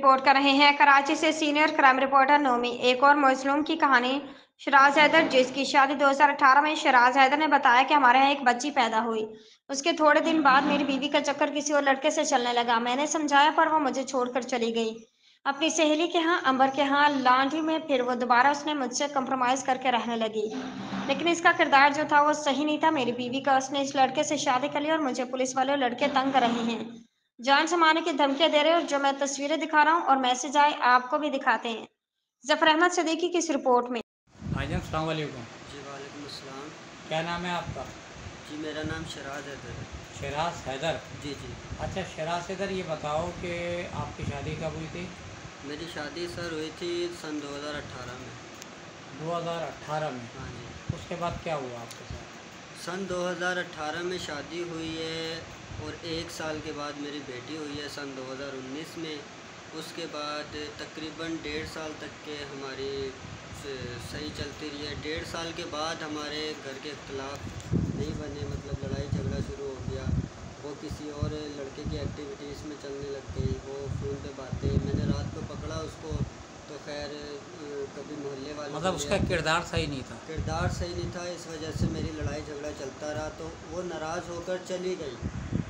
Report कर रहे हैं कराची से सीनियर क्राइम रिपोर्टर नोमी। एक और मजलूम की कहानी। शराज हैदर, जिसकी शादी 2018 में शराज हैदर ने बताया कि हमारे यहाँ एक बच्ची पैदा हुई। उसके थोड़े दिन बाद मेरी बीवी का चक्कर किसी और लड़के से चलने लगा। मैंने समझाया पर वो मुझे छोड़कर चली गई अपनी सहेली के यहाँ, अंबर के यहाँ लांडी में। फिर वो दोबारा उसने मुझसे कंप्रोमाइज करके रहने लगी, लेकिन इसका किरदार जो था वो सही नहीं था। मेरी बीवी का उसने इस लड़के से शादी कर ली और मुझे पुलिस वाले और लड़के तंग कर रहे हैं, जान से मारने की धमकियां दे रहे हो। जो मैं तस्वीरें दिखा रहा हूँ और मैसेज आए आपको भी दिखाते हैं। जफर अहमद सदीकी की इस रिपोर्ट में। भाईजान अस्सलाम वालेकुम। जी वालेकुम अस्सलाम। क्या नाम है आपका? जी मेरा नाम शराज हैदर है। शराज हैदर। जी जी। अच्छा शराज हैदर, ये बताओ कि आपकी शादी कब हुई थी? मेरी शादी सर हुई थी सन 2018 में। 2018 में? हाँ जी। उसके बाद क्या हुआ आपके साथ? सन 2018 में शादी हुई है और 1 साल के बाद मेरी बेटी हुई है सन 2019 में। उसके बाद तकरीबन 1.5 साल तक के हमारी सही चलती रही है। 1.5 साल के बाद हमारे घर के इख्तलाफ नहीं बने, मतलब लड़ाई झगड़ा शुरू हो गया। वो किसी और लड़के की एक्टिविटीज़ में चलने लग गई, वो फ़ोन पे बातें। मैंने रात को पकड़ा उसको तो खैर कभी मोहल्ले वाले, मतलब उसका किरदार सही नहीं था? किरदार सही नहीं था, इस वजह से मेरी लड़ाई झगड़ा चलता रहा। तो वो नाराज़ होकर चली गई।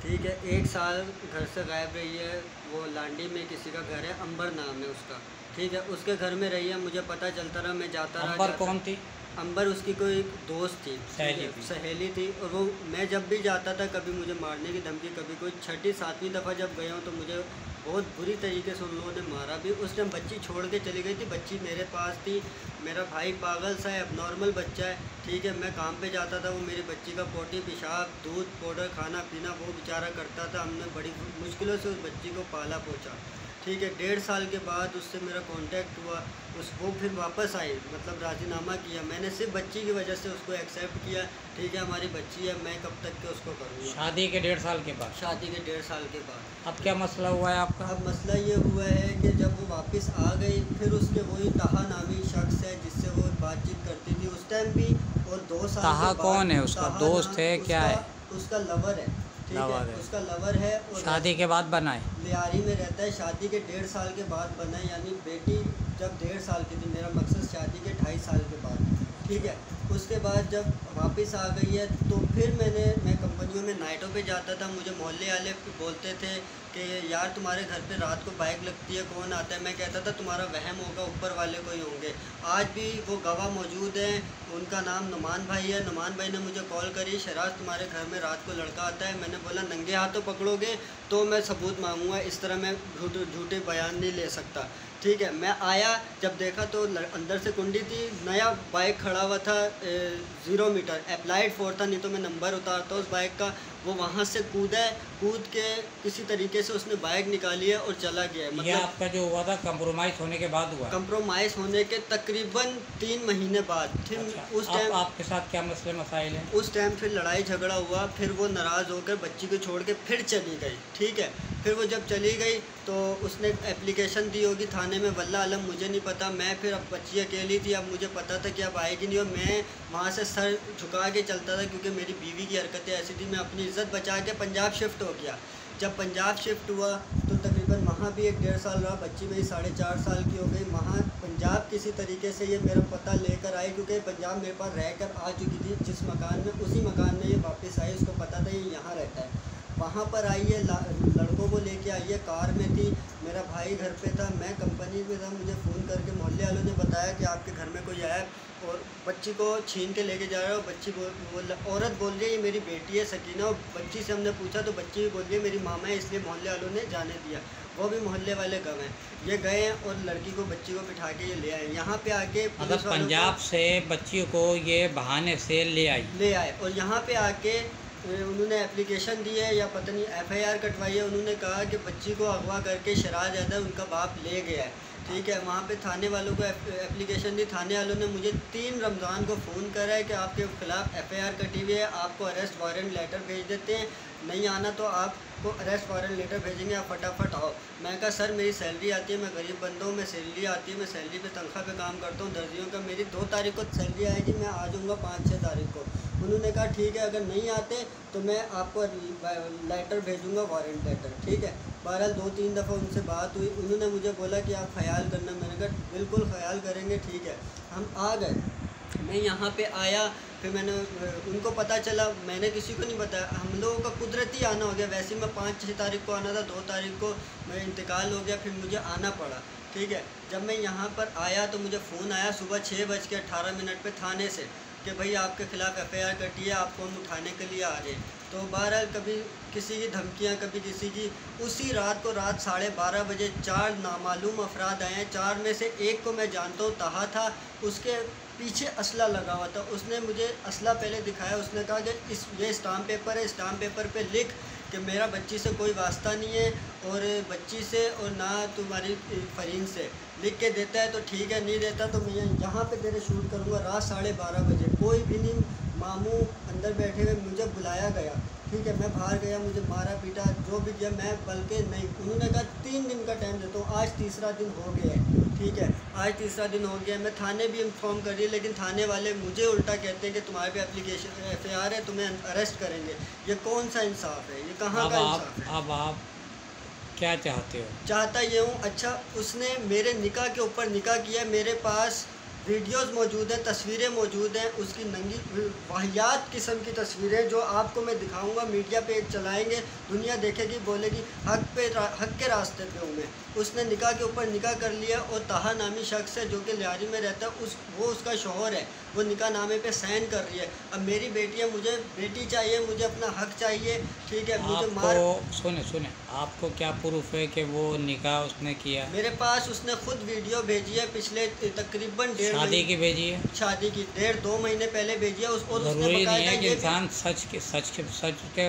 ठीक है, 1 साल घर से गायब रही है। वो लांडी में किसी का घर है, अंबर नाम है उसका। ठीक है, उसके घर में रही है, मुझे पता चलता रहा, मैं जाता रहा। अंबर कौन थी? अंबर उसकी कोई दोस्त थी, सहेली थी। और वो मैं जब भी जाता था कभी मुझे मारने की धमकी, कभी कोई 6ठी 7वीं दफ़ा जब गया हूँ तो मुझे बहुत बुरी तरीके से उन लोगों ने मारा भी। उस टाइम बच्ची छोड़ के चली गई थी, बच्ची मेरे पास थी। मेरा भाई पागल सा है, नॉर्मल बच्चा है। ठीक है, मैं काम पे जाता था, वो मेरी बच्ची का पोटी पेशाब दूध पाउडर खाना पीना वो बेचारा करता था। हमने बड़ी मुश्किलों से उस बच्ची को पाला पोछा। ठीक है, 1.5 साल के बाद उससे मेरा कांटेक्ट हुआ, वो फिर वापस आई, मतलब राज़ीनामा किया। मैंने सिर्फ बच्ची की वजह से उसको एक्सेप्ट किया। ठीक है, हमारी बच्ची है, मैं कब तक के उसको करूँगा। शादी के 1.5 साल के बाद? शादी के 1.5 साल के बाद। अब क्या मसला हुआ है आपका? अब मसला ये हुआ है कि जब वो वापस आ गई, फिर उसके वही ताहा नामी शख्स है जिससे वो बातचीत करती थी उस टाइम भी, और 2 साल ताहा कौन है? उसका दोस्त है क्या है? उसका लवर है। ठीक है, उसका लवर है। और शादी के बाद बना है? लियारी में रहता है, शादी के 1.5 साल के बाद बना है। यानी बेटी जब 1.5 साल की थी, मेरा मकसद शादी के 2.5 साल के बाद। ठीक है, उसके बाद जब वापस आ गई है तो फिर मैं कंपनियों में नाइटों पे जाता था। मुझे मोहल्ले वाले बोलते थे कि यार तुम्हारे घर पे रात को बाइक लगती है, कौन आता है? मैं कहता था तुम्हारा वहम होगा, ऊपर वाले कोई होंगे। आज भी वो गवाह मौजूद हैं, उनका नाम नुमान भाई है। नुमान भाई ने मुझे कॉल करी, शराज तुम्हारे घर में रात को लड़का आता है। मैंने बोला नंगे हाथों पकड़ोगे तो मैं सबूत मांगूंगा, इस तरह मैं झूठे बयान नहीं ले सकता। ठीक है, मैं आया, जब देखा तो अंदर से कुंडी थी, नया बाइक खड़ा हुआ था, 0 मीटर अप्लाइड 4 था, नहीं तो मैं नंबर उतारता उस बाइक का। वो वहाँ से कूद के किसी तरीके से उसने बाइक निकाली है और चला गया है। मतलब आपका जो हुआ था कंप्रोमाइज़ होने के बाद हुआ? कंप्रोमाइज़ होने के तकरीबन 3 महीने बाद। फिर अच्छा, उस टाइम आपके साथ क्या मसले मसाइल हैं? उस टाइम फिर लड़ाई झगड़ा हुआ, फिर वो नाराज़ होकर बच्ची को छोड़ के फिर चली गई। ठीक है, फिर वो जब चली गई तो उसने एप्लीकेशन दी होगी थाने में, वल्लाह आलम मुझे नहीं पता। मैं फिर अब बच्ची अकेली थी, अब मुझे पता था कि अब आएगी नहीं, और मैं वहाँ से सर झुका के चलता था क्योंकि मेरी बीवी की हरकतें ऐसी थी। मैं अपनी इज़्ज़त बचा के पंजाब शिफ्ट हो गया। जब पंजाब शिफ्ट हुआ तो तकरीबन वहाँ भी 1.5 साल रहा, बच्ची मेरी 4.5 साल की हो गई। वहाँ पंजाब किसी तरीके से ये मेरा पता लेकर आई, क्योंकि पंजाब मेरे पास रह कर आ चुकी थी जिस मकान में, उसी मकान में ये वापस आई। उसको पता था ये यहाँ रहता है। वहाँ पर आई है, लड़कों को लेके आई है, कार में थी। मेरा भाई घर पे था, मैं कंपनी में था। मुझे फ़ोन करके मोहल्ले वालों ने बताया कि आपके घर में कोई आया है और बच्ची को छीन के लेके जा रहा है। बच्ची औरत बोल रही है ये मेरी बेटी है सकीना। और बच्ची से हमने पूछा तो बच्ची भी बोल रही है मेरी मामा है, इसलिए मोहल्ले वालों ने जाने दिया। वो भी मोहल्ले वाले गए हैं, ये गए हैं और लड़की को बच्ची को बिठा के ये ले आए। यहाँ पे आके मतलब पंजाब से बच्ची को ये बहाने से ले आए और यहाँ पे आके उन्होंने एप्लीकेशन दी है या पता नहीं FIR कटवाई है। उन्होंने कहा कि बच्ची को अगवा करके शराज हैदर उनका बाप ले गया है। ठीक है, वहाँ पे थाने वालों को एप्लीकेशन दी। थाने वालों ने मुझे 3 रमज़ान को फ़ोन करा है कि आपके ख़िलाफ़ FIR कटी हुई है, आपको अरेस्ट वारंट लेटर भेज देते हैं। नहीं आना तो आपको अरेस्ट वारंट लेटर भेजेंगे, आप फटाफट आओ। मैं कहा सर मेरी सैलरी आती है, मैं गरीब बंदा हूँ, मैं सैलरी आती है, मैं सैलरी पे तनख्वाह पे काम करता हूँ दर्जियों का, मेरी 2 तारीख को सैलरी आएगी, मैं आ जाऊँगा 5-6 तारीख को। उन्होंने कहा ठीक है, अगर नहीं आते तो मैं आपको लेटर भेजूँगा, वारंट लेटर, ठीक है। बहरहाल 2-3 दफ़ा उनसे बात हुई, उन्होंने मुझे बोला कि आप ख्याल करना। मैंने कहा बिल्कुल ख्याल करेंगे, ठीक है। हम आ गए, मैं यहाँ पे आया, फिर मैंने उनको पता चला, मैंने किसी को नहीं बताया, हम लोगों का कुदरती आना हो गया। वैसे ही मैं 5-6 तारीख को आना था, 2 तारीख को मैं इंतकाल हो गया, फिर मुझे आना पड़ा, ठीक है। जब मैं यहाँ पर आया तो मुझे फ़ोन आया सुबह 6:18 पे थाने से कि भाई आपके ख़िलाफ़ FIR कटी है, आपको हम उठाने के लिए आ रहे हैं। तो बहरहाल कभी किसी की धमकियाँ, कभी किसी की। उसी रात को रात 12:30 बजे 4 नामालूम अफराद आए हैं। 4 में से एक को मैं जानता हूँ, तहा था, उसके पीछे असला लगा हुआ था। उसने मुझे असला पहले दिखाया, उसने कहा कि ये स्टाम्प पेपर है, स्टाम्प पेपर पे लिख कि मेरा बच्ची से कोई वास्ता नहीं है, और बच्ची से और ना तुम्हारी फरीन से। लिख के देता है तो ठीक है, नहीं देता तो मैं यहाँ पे तेरे शूट करूँगा। रात 12:30 बजे, कोई भी नहीं, मामू अंदर बैठे हुए, मुझे बुलाया गया, ठीक है। मैं बाहर गया, मुझे मारा पीटा, जो भी किया, मैं बल्कि नहीं, उन्होंने कहा 3 दिन का टाइम देता हूँ, आज तीसरा दिन हो गया है, ठीक है, आज तीसरा दिन हो गया है। मैं थाने भी इन्फॉर्म कर रही है, लेकिन थाने वाले मुझे उल्टा कहते हैं कि तुम्हारे पे एप्लीकेशन FIR है, तुम्हें अरेस्ट करेंगे। ये कौन सा इंसाफ है, ये कहाँ का इंसाफ है? अब आप क्या चाहते हो? चाहता ये हूँ, अच्छा उसने मेरे निकाह के ऊपर निकाह किया, मेरे पास वीडियोस मौजूद हैं, तस्वीरें मौजूद हैं, उसकी नंगी वाहियात किस्म की तस्वीरें जो आपको मैं दिखाऊंगा, मीडिया पे चलाएंगे, दुनिया देखेगी, बोलेगी हक के रास्ते पे हूँ मैं। उसने निकाह के ऊपर निकाह कर लिया, और तहा नामी शख्स है जो कि लियारी में रहता है, वो उसका शौहर है, वो निकाह नामे पे साइन कर रही है। अब मेरी बेटी है, मुझे बेटी चाहिए, मुझे अपना हक चाहिए, ठीक है। मुझे सुने आपको क्या प्रूफ है कि वो निकाह उसने किया? मेरे पास उसने खुद वीडियो भेजी है, पिछले तकरीबन शादी की भेजी है, शादी की 1.5-2 महीने पहले भेजी है। और जरूरी नहीं है कि इंसान सच के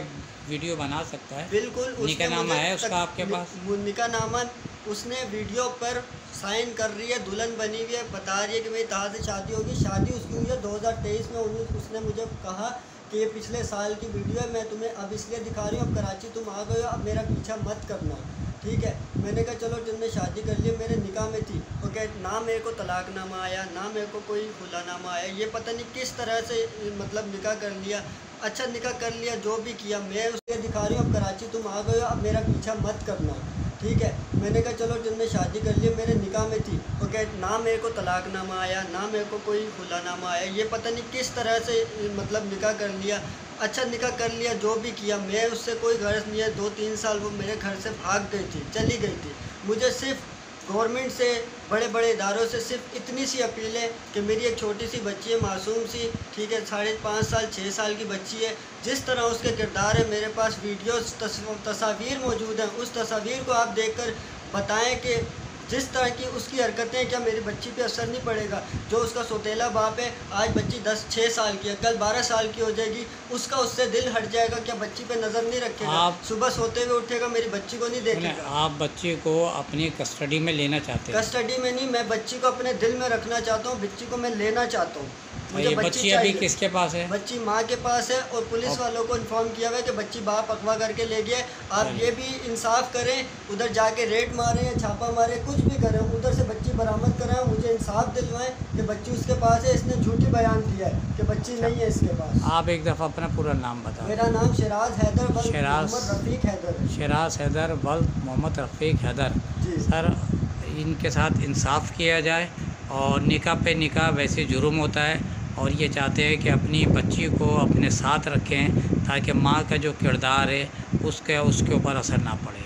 वीडियो बना सकता है। बिल्कुल, निकाहनामा है उसका आपके पास? निकाहनामा उसने वीडियो पर साइन कर रही है, दुल्हन बनी हुई है, बता रही है कि मेरी तहा से शादी होगी। शादी उसकी हुई है 2023 में। उसने मुझे कहा कि ये पिछले साल की वीडियो है, मैं तुम्हें अब इसलिए दिखा रही हूँ, अब कराची तुम आ गए हो, अब मेरा पीछा मत करना, ठीक है। मैंने कहा चलो, तुमने शादी कर ली, मेरे निकाह में थी, ओके। ना मेरे को तलाकनामा आया, ना मेरे को कोई खुलानामा आया, ये पता नहीं किस तरह से मतलब निकाह कर लिया। अच्छा निकाह कर लिया, जो भी किया, मैं उसे दिखा रही हूँ, अब कराची तुम आ गए हो, अब मेरा पीछा मत करना, ठीक है। मैंने कहा चलो, तुमने शादी कर ली, मेरे निकाह में थी, ओके। ना मेरे को तलाकनामा आया, ना मेरे को कोई खुलानामा आया, ये पता नहीं किस तरह से मतलब निकाह कर लिया। अच्छा निकाह कर लिया, जो भी किया, मैं उससे कोई गर्ज नहीं है। 2-3 साल वो मेरे घर से भाग गई थी, चली गई थी। मुझे सिर्फ गवर्नमेंट से, बड़े बड़े इदारों से सिर्फ इतनी सी अपील है कि मेरी एक छोटी सी बच्ची है, मासूम सी, ठीक है, 5.5 साल 6 साल की बच्ची है। जिस तरह उसके किरदार है, मेरे पास वीडियोस तस्वीर मौजूद हैं, उस तस्वीर को आप देखकर बताएं कि जिस तरह की उसकी हरकतें, क्या मेरी बच्ची पे असर नहीं पड़ेगा? जो उसका सौतेला बाप है, आज बच्ची 6 साल की है, कल 12 साल की हो जाएगी, उसका उससे दिल हट जाएगा, क्या बच्ची पे नज़र नहीं रखेगा? सुबह सोते हुए उठेगा, मेरी बच्ची को नहीं देखेगा। आप बच्ची को अपनी कस्टडी में लेना चाहते हैं? कस्टडी में नहीं, मैं बच्ची को अपने दिल में रखना चाहता हूँ, बच्ची को मैं लेना चाहता हूँ। मुझे बच्ची अभी किसके पास है? बच्ची माँ के पास है, और पुलिस वालों को इन्फॉर्म किया हुआ है कि बच्ची बाप अगवा करके ले गया। आप ये भी इंसाफ करें, उधर जाके रेड मारें या छापा मारें, कुछ भी करें, उधर से बच्ची बरामद कराएं, मुझे इंसाफ दिलवाएं कि बच्ची उसके पास है। इसने झूठी बयान दिया है कि बच्ची नहीं है इसके पास। आप एक दफ़ा अपना पूरा नाम बताओ। मेरा नाम शराज हैदर वल्द मोहम्मद रफ़ीक हैदर। शराज हैदर वल्द मोहम्मद रफ़ीक हैदर जी सर, इनके साथ इंसाफ किया जाए, और निकाह पे निकाह वैसे जुर्म होता है, और ये चाहते हैं कि अपनी बच्ची को अपने साथ रखें ताकि माँ का जो किरदार है उसके ऊपर असर ना पड़े।